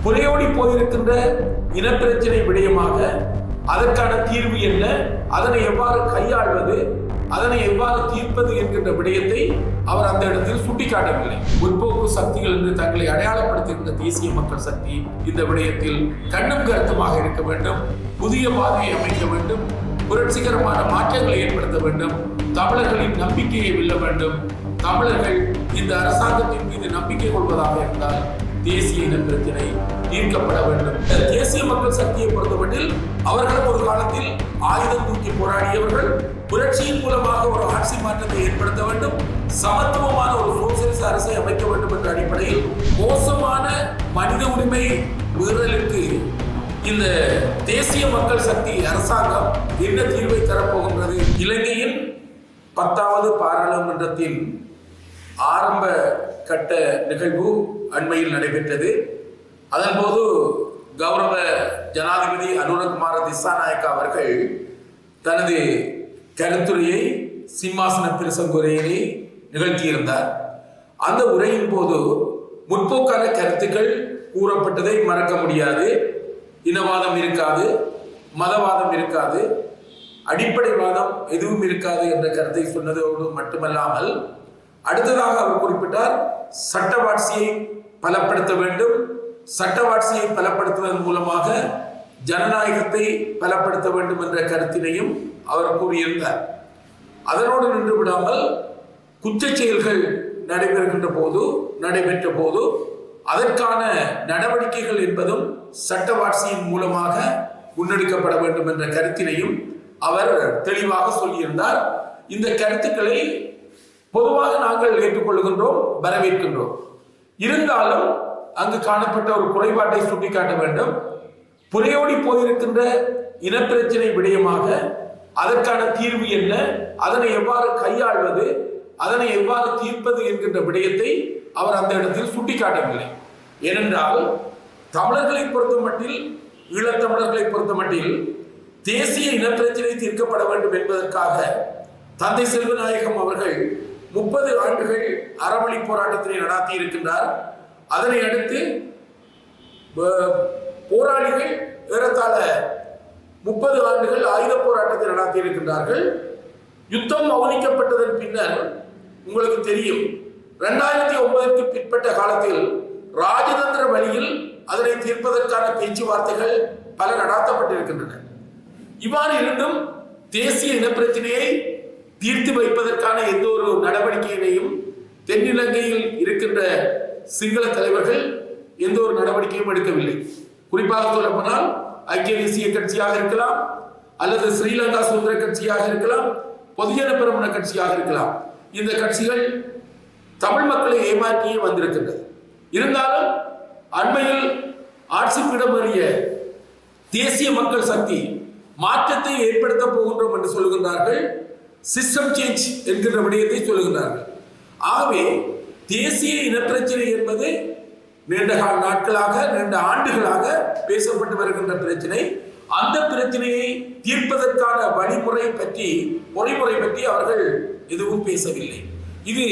புரையோடி போயிருக்கின்ற இனப்பிரச்சனை விடயமாக அதற்கான தீர்வு என்ன, அதனை எவ்வாறு கையாள்வது, அதனை எவ்வாறு தீர்ப்பது என்கின்ற விடயத்தை அவர் அந்த இடத்தில் சுட்டிக்காட்டவில்லை. முற்போக்கு சக்திகள் என்று தங்களை அடையாளப்படுத்துகின்ற தேசிய மக்கள் சக்தி இந்த விடயத்தில் கண்ணும் கருத்துமாக இருக்க வேண்டும், புதிய பாதையை அமைக்க வேண்டும், புரட்சிகரமான மாற்றங்களை ஏற்படுத்த வேண்டும், தமிழர்களின் நம்பிக்கையை வெல்ல வேண்டும். தமிழர்கள் இந்த அரசாங்கத்தின் மீது நம்பிக்கை கொள்வதாக இருந்தால் தேசிய இன பிரச்சனை தீர்க்கப்பட வேண்டும். தேசிய மக்கள் சக்தியை பொறுத்தமட்டில் அவர்களும் ஒரு காலத்தில் ஆயுதம் தூக்கி போராடியவர்கள். புரட்சியின் மூலமாக ஒரு ஆட்சி மாற்றத்தை ஏற்படுத்த வேண்டும், சமத்துவமான ஒரு சோசியலிச அரசை அமைக்க வேண்டும் என்ற அடிப்படையில் மோசமான மனித உரிமை மீறலுக்கு இந்த தேசிய மக்கள் சக்தி அரசாங்கம் என்ன தீர்வை தரப்போகின்றது? இலங்கையின் 10வது பாராளுமன்றத்தின் ஆரம்ப கட்ட நிகழ்வு அண்மையில் நடைபெற்றது. அதன்போது கௌரவ ஜனாதிபதி அனுரகுமார திசாநாயக்கா அவர்கள் தனது கருத்துரையை சிம்மாசன பிரசங்க உரையினை நிகழ்த்தியிருந்தார். அந்த உரையின் போது முற்போக்கான கருத்துக்கள் கூறப்பட்டதை மறக்க முடியாது. இனவாதம் இருக்காது, மதவாதம் இருக்காது, அடிப்படைவாதம் எதுவும் இருக்காது என்ற கருத்தை சொன்னதோடு மட்டுமல்லாமல் அடுத்ததாக அவர் குறிப்பிட்டார், சட்டவாட்சியை பலப்படுத்த வேண்டும், சட்டவாட்சியை பலப்படுத்துவதன் மூலமாக ஜனநாயகத்தை பலப்படுத்த வேண்டும் என்ற கருத்தினையும் அவர் கூறியிருந்தார். அதனோடு நின்று விடாமல் குற்றச் செயல்கள் நடைபெற்ற போது அதற்கான நடவடிக்கைகள் என்பதும் சட்டவாட்சியின் மூலமாக முன்னெடுக்கப்பட வேண்டும் என்ற கருத்தினையும் அவர் தெளிவாக சொல்லியிருந்தார். இந்த கருத்துக்களை பொதுவாக நாங்கள் ஏற்றுக்கொள்கின்றோம், வரவேற்கின்றோம். இருந்தாலும் அங்கு காணப்பட்ட ஒரு குறைபாட்டை சுட்டிக்காட்ட வேண்டும். புரையோடி போயிருக்கின்ற இனப்பிரச்சனை விடயமாக அதற்கான தீர்வு என்ன, அதனை எவ்வாறு கையாள்வது, அதனை எவ்வாறு தீர்ப்பது என்கின்ற விடயத்தை அவர் அந்த இடத்தில் சுட்டிக்காட்டவில்லை. ஏனென்றால் தமிழர்களை பொறுத்தமட்டில், ஈழத்தமிழர்களை பொறுத்தமட்டில் தேசிய இனப்பிரச்சனை தீர்க்கப்பட வேண்டும் என்பதற்காக தந்தை செல்வநாயகம் அவர்கள் 30 ஆண்டுகள் அறவழி போராட்டத்தினை நடாத்தி இருக்கின்றார். அதனை அடுத்து போராளிகள் ஏறத்தாழ 30 ஆண்டுகள் ஆயுத போராட்டத்தை நடாத்தி இருக்கின்றார்கள். யுத்தம் மௌனிக்கப்பட்டதன் பின்னர் உங்களுக்கு தெரியும், 2009க்கு பிற்பட்ட காலத்தில் ராஜதந்திர வழியில் அதனை தீர்ப்பதற்கான பேச்சுவார்த்தைகள் பல நடாத்தப்பட்டிருக்கின்றன. இவ்வாறு இருந்தும் தேசிய இனப்பிரச்சனையை தீர்த்து வைப்பதற்கான எந்த ஒரு நடவடிக்கையினையும் தென்னிலங்கையில் இருக்கின்ற சிங்கள தலைவர்கள் எந்த ஒரு நடவடிக்கையும் எடுக்கவில்லை. குறிப்பாக சொல்ல போனால் ஐக்கிய தேசிய கட்சியாக இருக்கலாம், அல்லது ஸ்ரீலங்கா சுதந்திர கட்சியாக இருக்கலாம், பொதுஜன பெரமுன கட்சியாக இருக்கலாம். இந்த கட்சிகள் தமிழ் மக்களை ஏமாற்றியே வந்திருக்கின்றது. இருந்தாலும் அண்மையில் ஆட்சி பீடமேறிய தேசிய மக்கள் சக்தி மாற்றத்தை ஏற்படுத்த போகின்றோம் என்று சொல்லுகின்றார்கள். சிஸ்டம் சேஞ்ச் என்கின்ற விடயத்தை சொல்லுகின்றார்கள். ஆகவே தேசிய இனப்பிரச்சனை என்பது நீண்ட நாட்களாக, நீண்ட ஆண்டுகளாக பேசப்பட்டு வருகின்ற பிரச்சனை. அந்த பிரச்சனையை தீர்ப்பதற்கான பொறிமுறை பற்றி அவர்கள் எதுவும் பேசவில்லை. இது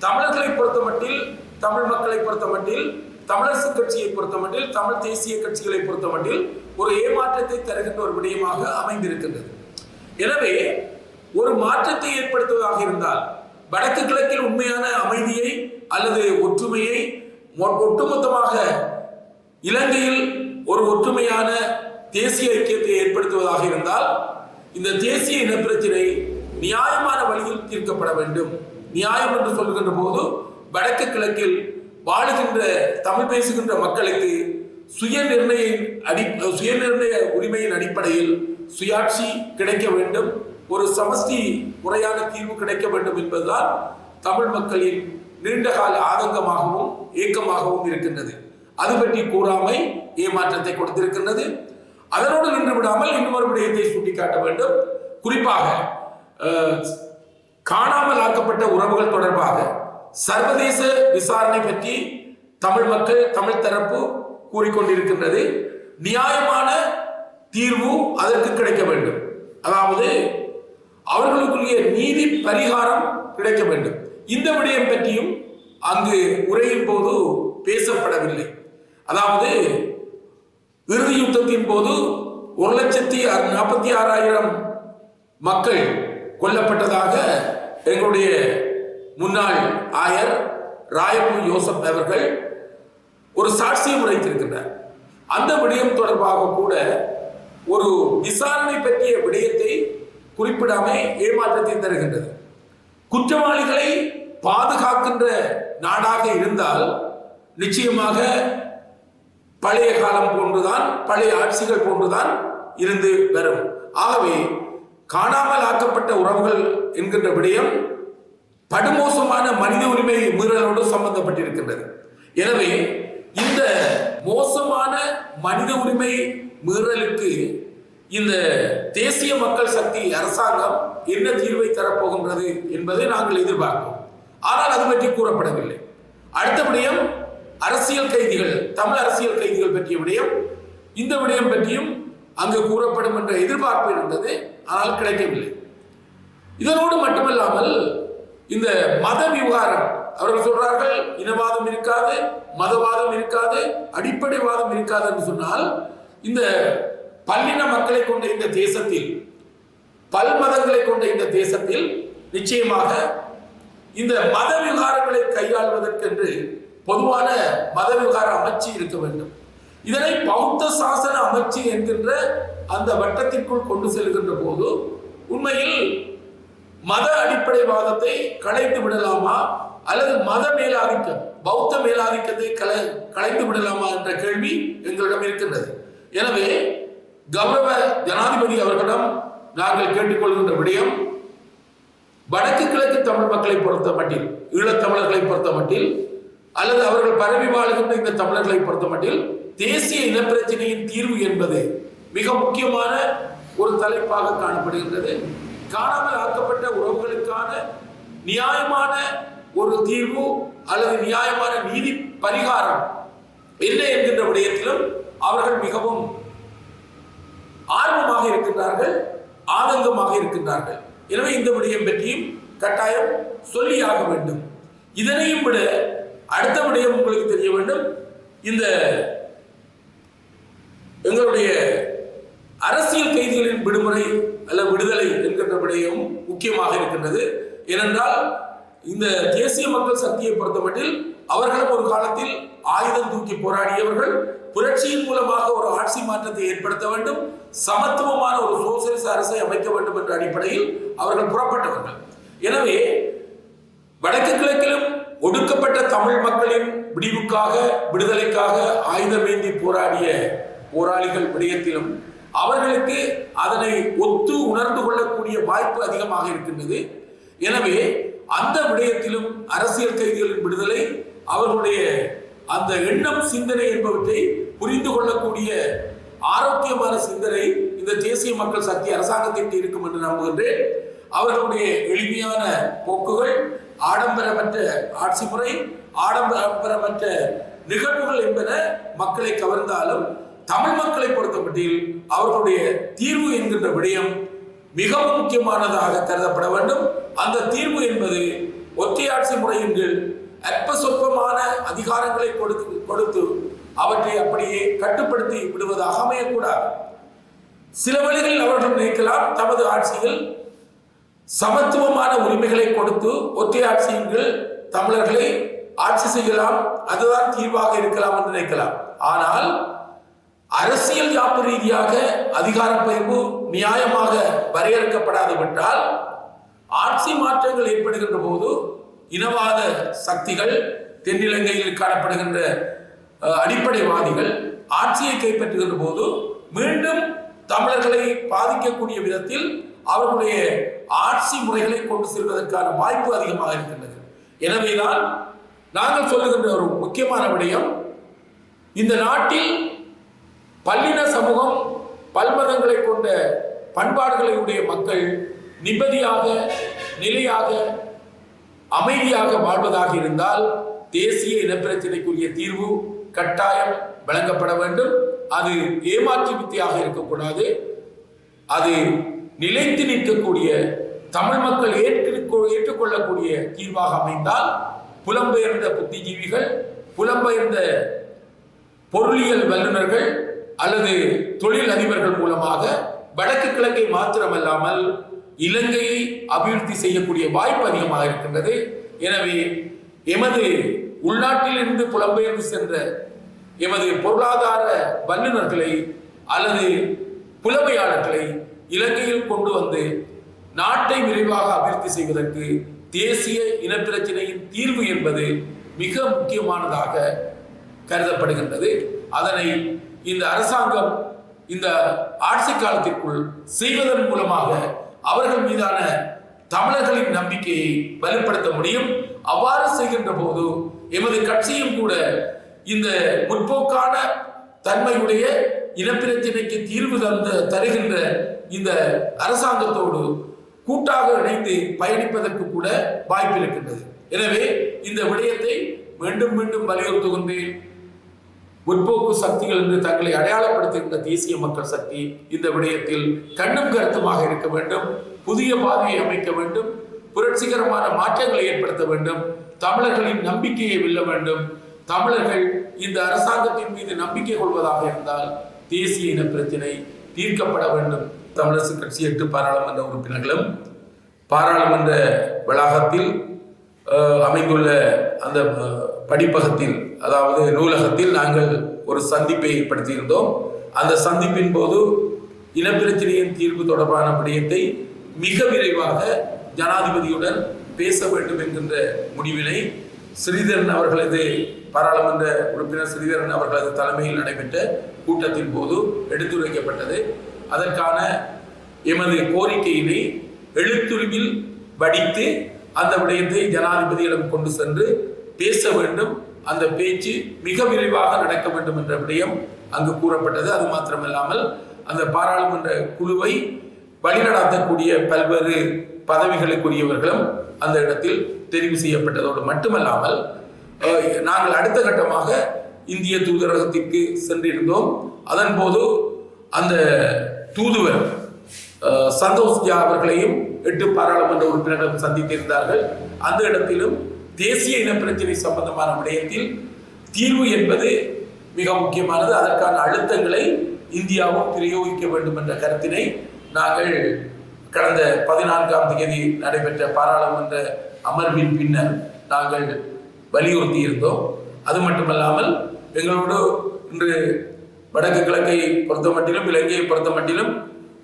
தமிழர்களை பொறுத்தமட்டில், தமிழ் மக்களை பொறுத்தமட்டில், தமிழரசு கட்சியை பொறுத்தமட்டில், தமிழ் தேசிய கட்சிகளை பொறுத்தமட்டில் ஒரு ஏமாற்றத்தை தருகின்ற ஒரு விடயமாக அமைந்திருக்கின்றது. எனவே ஒரு மாற்றத்தை ஏற்படுத்துவதாக இருந்தால் வடக்கு கிழக்கில் உண்மையான அமைதியை அல்லது ஒற்றுமையை, ஒட்டுமொத்தமாக இலங்கையில் ஒரு ஒற்றுமையான தேசிய ஐக்கியத்தை ஏற்படுத்துவதாக இருந்தால் இந்த தேசிய இனப்பிரச்சனை நியாயமான வழியில் தீர்க்கப்பட வேண்டும். நியாயம் என்று சொல்லுகின்ற போது வடக்கு கிழக்கில் வாழுகின்ற தமிழ் பேசுகின்ற மக்களுக்கு சுயநிர்ணய உரிமையின் அடிப்படையில் சுயாட்சி கிடைக்க வேண்டும், ஒரு சமஷ்டி முறையான தீர்வு கிடைக்க வேண்டும் என்பதுதான் தமிழ் மக்களின் நீண்டகால ஆதங்கமாகவும் ஏக்கமாகவும் இருக்கின்றது. அது பற்றி கூறாமை ஏமாற்றத்தை கொடுத்திருக்கின்றது. அதனோடு நின்று விடாமல் இன்னொரு விடயத்தை சுட்டிக்காட்ட வேண்டும். குறிப்பாக காணாமல் ஆக்கப்பட்ட உறவுகள் தொடர்பாக சர்வதேச விசாரணை பற்றி தமிழ் மக்கள், தமிழ் தரப்பு கூறிக்கொண்டிருக்கின்றது. நியாயமான தீர்வு அதற்கு கிடைக்க வேண்டும். அதாவது அவர்களுக்குரிய நீதி பரிகாரம் கிடைக்க வேண்டும். இந்த விடயம் பற்றியும் அங்கு உரையின் போது பேசப்படவில்லை. அதாவது இறுதி யுத்தத்தின் போது 1,46,000 மக்கள் கொல்லப்பட்டதாக எங்களுடைய முன்னாள் ஆயர் ராயப்பு யோசப் அவர்கள் ஒரு சாட்சியம் உரைத்திருக்கின்றார். அந்த விடயம் தொடர்பாக கூட ஒரு விசாரணை பற்றிய விடயத்தை குறிப்பிடாமல் ஏமாற்றத்தை தருகின்றது. குற்றவாளிகளை பாதுகாக்கின்ற நாடாக இருந்தால் நிச்சயமாக பழைய காலம் போன்றுதான், பழைய ஆட்சிகள் போன்றுதான் இருந்து வரும். ஆகவே காணாமல் ஆக்கப்பட்ட உறவுகள் என்கின்ற விடயம் படுமோசமான மனித உரிமை மீறலோடு சம்பந்தப்பட்டிருக்கின்றது. எனவே இந்த மோசமான மனித உரிமை மீறலுக்கு இந்த தேசிய மக்கள் சக்தி அரசாங்கம் என்ன தீர்வை தரப்போகின்றது என்பதை நாங்கள் எதிர்பார்க்கிறோம். ஆனால் அது பற்றி கூறப்படவில்லை. அடுத்த விடயம் அரசியல் கைதிகள், தமிழ் அரசியல் கைதிகள் பற்றிய விடயம். இந்த விடயம் பற்றியும் அங்கு கூறப்படும் என்ற எதிர்பார்ப்பு இருந்தது, ஆனால் கிடைக்கவில்லை. இதனோடு மட்டுமல்லாமல் இந்த மத விவகாரம், அவர்கள் சொல்றார்கள் இனவாதம் இருக்காது, மதவாதம் இருக்காது, அடிப்படைவாதம் இருக்காது என்று சொன்னால், இந்த பல்லின மக்களை கொண்ட இந்த தேசத்தில், பல்மதங்களை கொண்ட இந்த தேசத்தில் நிச்சயமாக இந்த மத விவகாரங்களை கையாள்வதற்கென்று பொதுவான மத விவகார அமைச்சு இருக்க வேண்டும். இதனை பௌத்த சாசன அமைச்சு என்கின்ற அந்த வட்டத்திற்குள் கொண்டு செல்கின்ற போது உண்மையில் மத அடிப்படைவாதத்தை களைத்து விடலாமா அல்லது மத மேலாதிக்கம், பௌத்த மேலாதிக்கத்தை களைத்து விடலாமா என்ற கேள்வி எங்களிடம் இருக்கின்றது. எனவே கௌரவ ஜனாதிபதி அவர்களிடம் நாங்கள் கேட்டுக்கொள்கின்ற விடயம், வடக்கு கிழக்கு தமிழ் மக்களை பொறுத்த மட்டில், ஈழத்தமிழர்களை பொறுத்த மட்டில் அல்லது அவர்கள் பரவி வாழ்கின்ற இந்த தமிழர்களை பொறுத்த மட்டில் தேசிய இனப்பிரச்சனையின் தீர்வு என்பது மிக முக்கியமான ஒரு தலைப்பாக காணப்படுகின்றது. காணாமல் ஆக்கப்பட்ட உறவுகளுக்கான நியாயமான ஒரு தீர்வு அல்லது நியாயமான நீதி பரிகாரம் என்ன என்கின்ற விடயத்திலும் அவர்கள் மிகவும் ஆர்வமாக இருக்கின்றார்கள், ஆதங்கமாக இருக்கின்றார்கள். எனவே இந்த விடயம் பற்றியும் கட்டாயம் சொல்லியாக வேண்டும். இதனையும் விட அடுத்த விடயம் உங்களுக்கு தெரிய வேண்டும். இந்த எங்களுடைய அரசியல் கைதிகளின் விடுமுறை அல்லது விடுதலை என்கின்ற விடயம் முக்கியமாக இருக்கின்றது. ஏனென்றால் இந்த தேசிய மக்கள் சக்தியை பொறுத்தமட்டில் அவர்களும் ஒரு காலத்தில் ஆயுதம் தூக்கி போராடியவர்கள், புரட்சியின் மூலமாக ஒரு ஆட்சி மாற்றத்தை ஏற்படுத்த வேண்டும், சமத்துவமான ஒரு சோசியலிச அரசை அமைக்க வேண்டும் என்ற அடிப்படையில் அவர்கள் புறப்பட்டவர்கள். எனவே வடக்கு கிழக்கிலும் ஒடுக்கப்பட்ட தமிழ் மக்களின் விடிவுக்காக, விடுதலைக்காக ஆயுதமேந்தி போராடிய போராளிகள் விடயத்திலும் அவர்களுக்கு அதனை ஒத்து உணர்ந்து கொள்ளக்கூடிய வாய்ப்பு அதிகமாக இருக்கின்றது. எனவே அந்த விடயத்திலும் அரசியல் கைதிகளின் விடுதலை, அவர்களுடைய அந்த எண்ணம், சிந்தனை என்பவற்றை புரிந்து கொள்ளக்கூடிய ஆரோக்கியமான சிந்தனை இந்த தேசிய மக்கள் சக்தி அரசாங்கத்திற்கு இருக்கும் என்று நம்புகின்றேன். அவர்களுடைய எளிமையான போக்குகள், ஆடம்பரமற்ற ஆட்சி முறை, ஆடம்பரமற்ற நிகழ்வுகள் என்பன மக்களை கவர்ந்தாலும் தமிழ் மக்களை பொறுத்தமட்டில் அவர்களுடைய தீர்வு என்கின்ற விடயம் மிகவும் முக்கியமானதாக கருதப்பட வேண்டும். அந்த தீர்வு என்பது ஒற்றையாட்சி முறையின் கீழ் அற்ப சொற்பமான அதிகாரங்களை கொடுத்து அவற்றை அப்படியே கட்டுப்படுத்தி விடுவதாக அமையக்கூடாது. சில வழிகளில் அவர்கள் நினைக்கலாம் தமது ஆட்சியில் சமத்துவமான உரிமைகளை கொடுத்து ஒற்றையாட்சியின் கீழ் தமிழர்களை ஆட்சி செய்யலாம், அதுதான் தீர்வாக இருக்கலாம் என்று நினைக்கலாம். ஆனால் அரசியல் யாப்பு ரீதியாக அதிகார பகிர்வு நியாயமாக வரையறுக்கப்படாது விட்டால் ஆட்சி மாற்றங்கள் ஏற்படுகின்ற போது இனவாத சக்திகள், தென்னிலங்கையில் காணப்படுகின்ற அடிப்படைவாதிகள் ஆட்சியை கைப்பற்றுகின்ற போது மீண்டும் தமிழர்களை பாதிக்கக்கூடிய விதத்தில் அவர்களுடைய ஆட்சி முறைகளை கொண்டு செல்வதற்கான வாய்ப்பு அதிகமாக இருக்கின்றது. எனவேதான் நாங்கள் சொல்லுகின்ற ஒரு முக்கியமான விடயம், இந்த நாட்டில் பல்லின சமூகம், பல்மதங்களை கொண்ட பண்பாடுகளை உடைய மக்கள் நிம்மதியாக, நிலையாக, அமைதியாக வாழ்வதாக இருந்தால் தேசிய இனப்பிரச்சனைக்குரிய தீர்வு கட்டாயம் வழங்கப்பட வேண்டும். அது ஏமாற்று வித்தையாக இருக்கக்கூடாது. அது நிலைத்து நிற்கக்கூடிய, தமிழ் மக்கள் ஏற்றுக்கொள்ளக்கூடிய தீர்வாக அமைந்தால் புலம்பெயர்ந்த புத்திஜீவிகள், புலம்பெயர்ந்த பொருளியல் வல்லுநர்கள் அல்லது தொழில் அதிபர்கள் மூலமாக வடக்கு கிழக்கை மாத்திரமல்லாமல் இலங்கையை அபிவிருத்தி செய்யக்கூடிய வாய்ப்பு அதிகமாக இருக்கின்றது. எனவே எமது உள்நாட்டில் இருந்து புலம்பெயர்ந்து சென்ற எமது பொருளாதார வல்லுநர்களை அல்லது புலமையாளர்களை இலங்கையில் கொண்டு வந்து நாட்டை விரைவாக அபிவிருத்தி செய்வதற்கு தேசிய இனப்பிரச்சனையின் தீர்வு என்பது மிக முக்கியமானதாக கருதப்படுகின்றது. அதனை இந்த அரசாங்கம் இந்த ஆட்சி காலத்திற்குள் செய்வதன் மூலமாக அவர்கள் மீதான தமிழர்களின் நம்பிக்கையை வலுப்படுத்த முடியும். அவ்வாறு செய்கின்ற போது எமது கட்சியும் கூட இந்த முற்போக்கான தன்மையுடைய இனப்பிரச்சனைக்கு தீர்வு தருகின்ற இந்த அரசாங்கத்தோடு கூட்டாக இணைந்து பயணிப்பதற்கு கூட வாய்ப்பு இருக்கின்றது. எனவே இந்த விடயத்தை மீண்டும் மீண்டும் வலியுறுத்துகின்றேன். முற்போக்கு சக்திகள் என்று தங்களை அடையாளப்படுத்துகின்ற தேசிய மக்கள் சக்தி இந்த விடயத்தில் கண்ணும் கருத்துமாக இருக்க வேண்டும். புதிய பாதையை அமைக்க வேண்டும். புரட்சிகரமான மாற்றங்களை ஏற்படுத்த வேண்டும். தமிழர்களின் நம்பிக்கையை வெல்ல வேண்டும். தமிழர்கள் இந்த அரசாங்கத்தின் மீது நம்பிக்கை கொள்வதாக இருந்தால் தேசிய இன பிரச்சினை தீர்க்கப்பட வேண்டும். தமிழரசு கட்சி 8 பாராளுமன்ற உறுப்பினர்களும் பாராளுமன்ற வளாகத்தில் அமைந்துள்ள அந்த படிப்பகத்தில், அதாவது நூலகத்தில் நாங்கள் ஒரு சந்திப்பை ஏற்படுத்தியிருந்தோம். அந்த சந்திப்பின் போது இனப்பிரச்சனையின் தீர்வு தொடர்பான விடயத்தை மிக விரைவாக ஜனாதிபதியுடன் பேச வேண்டும் என்கின்ற முடிவினை ஸ்ரீதரன் அவர்களது பாராளுமன்ற உறுப்பினர் ஸ்ரீதரன் அவர்களது தலைமையில் நடைபெற்ற கூட்டத்தின் போது எடுத்துரைக்கப்பட்டது. அதற்கான எமது கோரிக்கையினை எழுத்துருவில் வடித்து அந்த விடயத்தை ஜனாதிபதியிடம் கொண்டு சென்று பேச வேண்டும். அந்த பேச்சு மிக விரைவாக நடக்க வேண்டும் என்ற விடயம் அங்கு கூறப்பட்டது. அது மாத்திரமல்லாமல் அந்த பாராளுமன்ற குழுவை வழிநடத்தக்கூடிய பல்வேறு பதவிகளுக்குரியவர்களும் அந்த இடத்தில் தெரிவு செய்யப்பட்டதோடு மட்டுமல்லாமல் நாங்கள் அடுத்த கட்டமாக இந்திய தூதரகத்திற்கு சென்றிருந்தோம். அதன் போது அந்த தூதுவர் சந்தோஷ் ஜா அவர்களையும் 8 பாராளுமன்ற உறுப்பினர்களும் சந்தித்திருந்தார்கள். அந்த இடத்திலும் தேசிய இனப்பிரச்சனை சம்பந்தமான விடயத்தில் தீர்வு என்பது மிக முக்கியமானது. அதற்கான அழுத்தங்களை இந்தியாவும் பிரயோகிக்க வேண்டும் என்ற கருத்தினை நாங்கள் கடந்த 14ஆம் தேதி நடைபெற்ற பாராளுமன்ற அமர்வின் பின்னர் நாங்கள் வலியுறுத்தி இருந்தோம். அது மட்டுமல்லாமல் எங்களோடு இன்று வடக்கு கிழக்கை பொறுத்த மட்டிலும் இலங்கையை பொறுத்த மட்டிலும்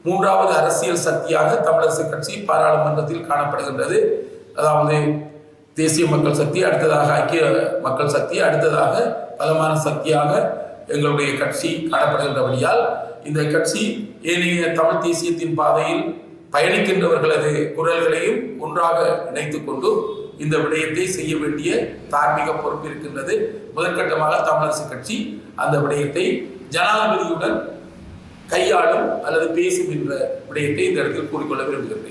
3வது அரசியல் சக்தியாக தமிழரசு கட்சி பாராளுமன்றத்தில் காணப்படுகின்றது. அதாவது தேசிய மக்கள் சக்தி, அடுத்ததாக ஐக்கிய மக்கள் சக்தி, அடுத்ததாக பலமான சக்தியாக எங்களுடைய கட்சி காணப்படுகின்றபடியால் இந்த கட்சி ஏனைய தமிழ் தேசியத்தின் பாதையில் பயணிக்கின்றவர்களது குரல்களையும் ஒன்றாக இணைத்துக் கொண்டு இந்த விடயத்தை செய்ய வேண்டிய தார்மீக பொறுப்பு இருக்கின்றது. முதற்கட்டமாக தமிழரசு கட்சி அந்த விடயத்தை ஜனாதிபதியுடன் கையாளும் அல்லது பேசும் என்ற விடயத்தை இந்த இடத்தில் கூறிக்கொள்ள விரும்புகிறேன்.